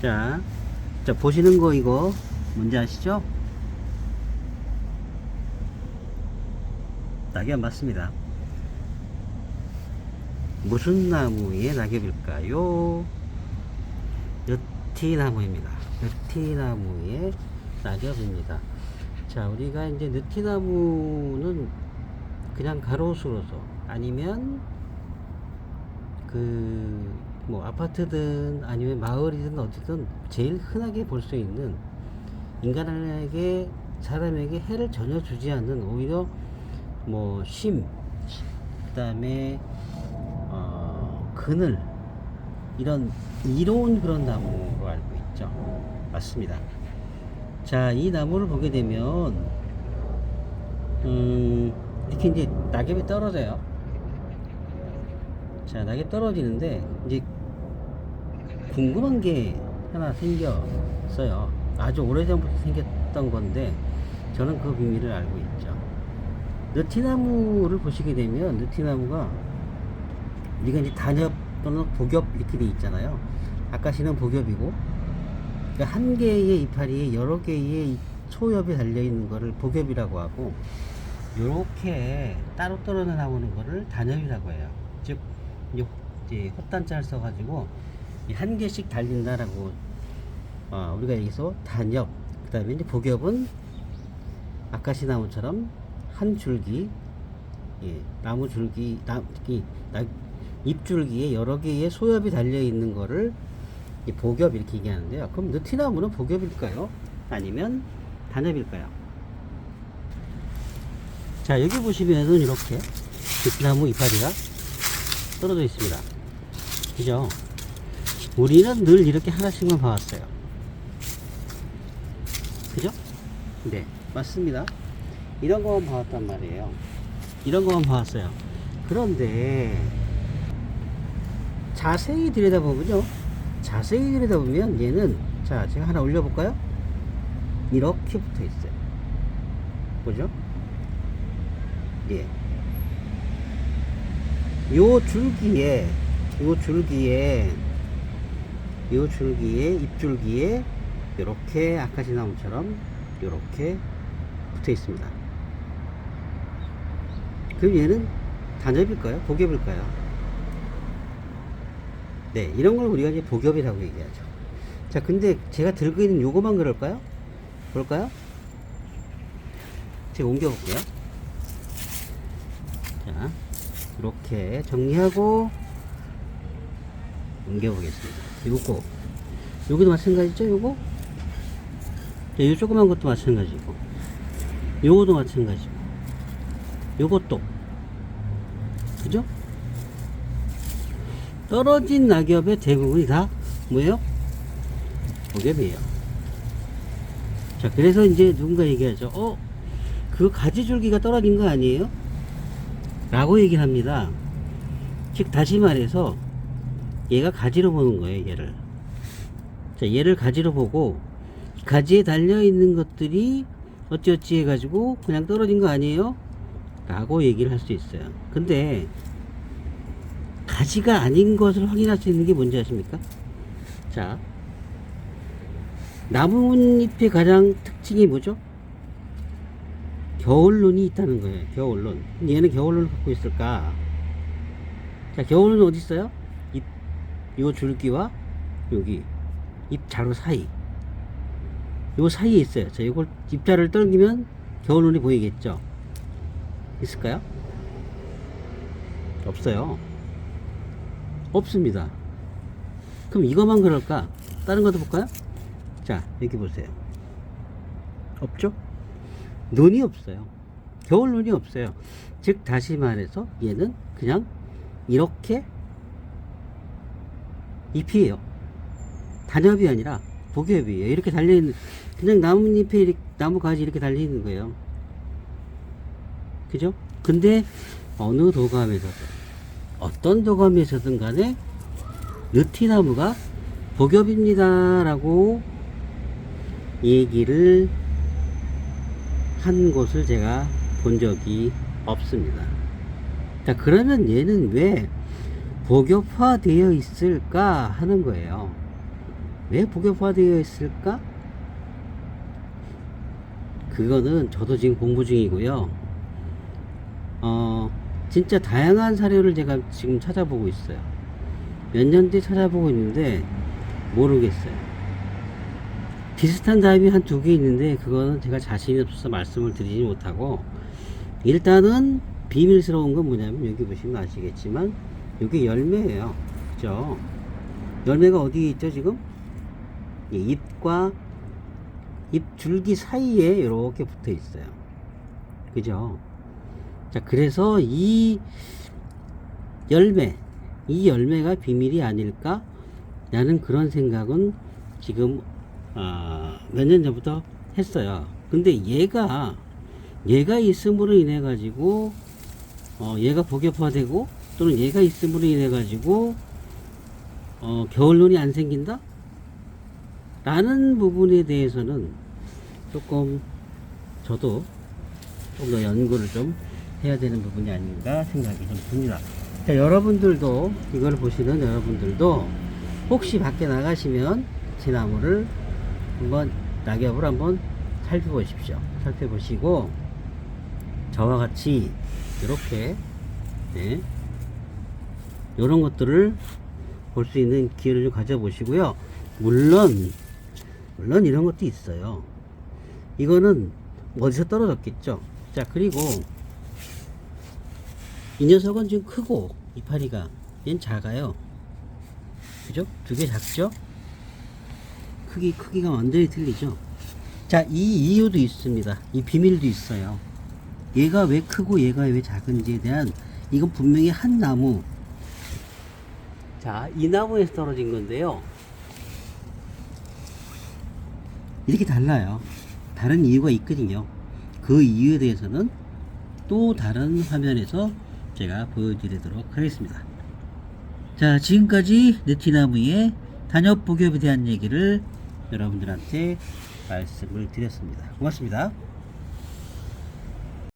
자, 자 보시는 거 이거 뭔지 아시죠? 낙엽 맞습니다. 무슨 나무의 낙엽일까요? 느티나무입니다. 느티나무의 낙엽입니다. 자, 우리가 이제 느티나무는 그냥 가로수로서 아니면 뭐 아파트든 아니면 마을이든 어쨌든 제일 흔하게 볼 수 있는 인간에게 사람에게 해를 전혀 주지 않는 오히려 뭐 쉼, 그 다음에 그늘 이런 이로운 그런 나무로 알고 있죠. 맞습니다. 자, 이 나무를 보게 되면 이렇게 이제 낙엽이 떨어져요. 자, 낙엽 떨어지는데 이제 궁금한 게 하나 생겼어요. 아주 오래전부터 생겼던 건데 저는 그 비밀을 알고 있죠. 느티나무를 보시게 되면 느티나무가 우리가 이제 단엽 또는 복엽 이렇게 돼 있잖아요. 아까시는 복엽이고, 그러니까 한 개의 이파리에 여러 개의 초엽이 달려 있는 거를 복엽이라고 하고, 요렇게 따로 떨어져 나오는 거를 단엽이라고 해요. 즉 이제 헛단자를 써가지고 한 개씩 달린다라고 우리가 여기서 단엽, 그 다음에 이제 복엽은 아카시 나무처럼 한 줄기, 나무 줄기, 잎줄기에 여러 개의 소엽이 달려 있는 거를 복엽 이렇게 얘기하는데요. 그럼 느티나무는 복엽일까요? 아니면 단엽일까요? 자, 여기 보시면은 이렇게 느티나무 이파리가 떨어져 있습니다. 그죠? 우리는 늘 이렇게 하나씩만 봐왔어요. 그죠? 네, 맞습니다. 이런 거만 봐왔단 말이에요. 이런 거만 봐왔어요. 그런데 자세히 들여다보면요, 자세히 들여다보면 얘는, 자, 제가 하나 올려볼까요? 이렇게 붙어 있어요. 보죠? 예. 요 줄기에 잎줄기에 이렇게 아카시 나무처럼 이렇게 붙어 있습니다. 그럼 얘는 단엽일까요? 복엽일까요? 네, 이런 걸 우리가 이제 복엽이라고 얘기하죠. 자, 근데 제가 들고 있는 요거만 그럴까요? 볼까요? 제가 옮겨볼게요. 자, 이렇게 정리하고 옮겨보겠습니다. 요거도 마찬가지죠? 요거? 자, 요 조그만 것도 마찬가지고, 요거도 마찬가지고, 요것도. 그죠? 떨어진 낙엽의 대부분이 다 뭐예요? 복엽이에요. 자, 그래서 이제 누군가 얘기하죠. 그 가지줄기가 떨어진 거 아니에요? 라고 얘기를 합니다. 즉, 다시 말해서 얘가 가지로 보는 거예요, 얘를. 자, 얘를 가지로 보고 가지에 달려있는 것들이 어찌어찌 해가지고 그냥 떨어진 거 아니에요? 라고 얘기를 할 수 있어요. 근데 가지가 아닌 것을 확인할 수 있는 게 뭔지 아십니까? 자, 나뭇잎의 가장 특징이 뭐죠? 겨울눈이 있다는 거예요. 겨울눈. 얘는 겨울눈을 갖고 있을까? 자, 겨울눈은 어디 있어요? 요 줄기와 여기 잎자루 사이, 요 사이에 있어요. 자, 이걸 잎자루를 당기면 겨울눈이 보이겠죠? 있을까요? 없어요. 없습니다. 그럼 이것만 그럴까? 다른 것도 볼까요? 자, 여기 보세요. 없죠? 눈이 없어요. 겨울 눈이 없어요. 즉, 다시 말해서 얘는 그냥 이렇게 잎이에요. 단엽이 아니라 복엽이에요. 이렇게 달려있는, 그냥 나뭇잎에 나무 가지 이렇게 달려있는 거예요. 그죠? 근데 어느 도감에서든, 어떤 도감에서든 간에 느티나무가 복엽입니다 라고 얘기를 한 곳을 제가 본 적이 없습니다. 자, 그러면 얘는 왜 복엽화 되어 있을까 하는 거예요. 왜 복엽화되어 있을까? 그거는 저도 지금 공부 중이고요. 진짜 다양한 사료를 제가 지금 찾아보고 있어요. 몇 년째 찾아보고 있는데 모르겠어요. 비슷한 답이 한 두 개 있는데 그거는 제가 자신이 없어서 말씀을 드리지 못하고, 일단은 비밀스러운 건 뭐냐면 여기 보시면 아시겠지만 이게 열매예요. 그죠? 열매가 어디 있죠 지금? 이 잎과 잎 줄기 사이에 이렇게 붙어 있어요. 그죠? 자, 그래서 이 열매가 비밀이 아닐까? 라는 그런 생각은 지금, 몇 년 전부터 했어요. 근데 얘가 있음으로 인해 가지고, 얘가 복엽화되고, 또는 얘가 있음으로 인해 가지고, 겨울눈이 안 생긴다? 라는 부분에 대해서는 조금 저도 좀 더 연구를 좀 해야 되는 부분이 아닌가 생각이 좀 듭니다. 자, 여러분들도, 이걸 보시는 여러분들도 혹시 밖에 나가시면 지나무를 한번, 낙엽을 한번 살펴보십시오. 살펴보시고 저와 같이 이렇게, 네, 이런 것들을 볼 수 있는 기회를 좀 가져보시고요. 물론 이런 것도 있어요. 이거는 어디서 떨어졌겠죠. 자, 그리고 이 녀석은 지금 크고 이파리가, 얘는 작아요. 그죠? 두 개 작죠? 크기가 완전히 틀리죠. 자, 이 이유도 있습니다. 이 비밀도 있어요. 얘가 왜 크고 얘가 왜 작은지에 대한, 이건 분명히 한 나무, 자, 이 나무에서 떨어진 건데요. 이렇게 달라요. 다른 이유가 있거든요. 그 이유에 대해서는 또 다른 화면에서 제가 보여드리도록 하겠습니다. 자, 지금까지 느티나무의 단엽 복엽에 대한 얘기를 여러분들한테 말씀을 드렸습니다. 고맙습니다.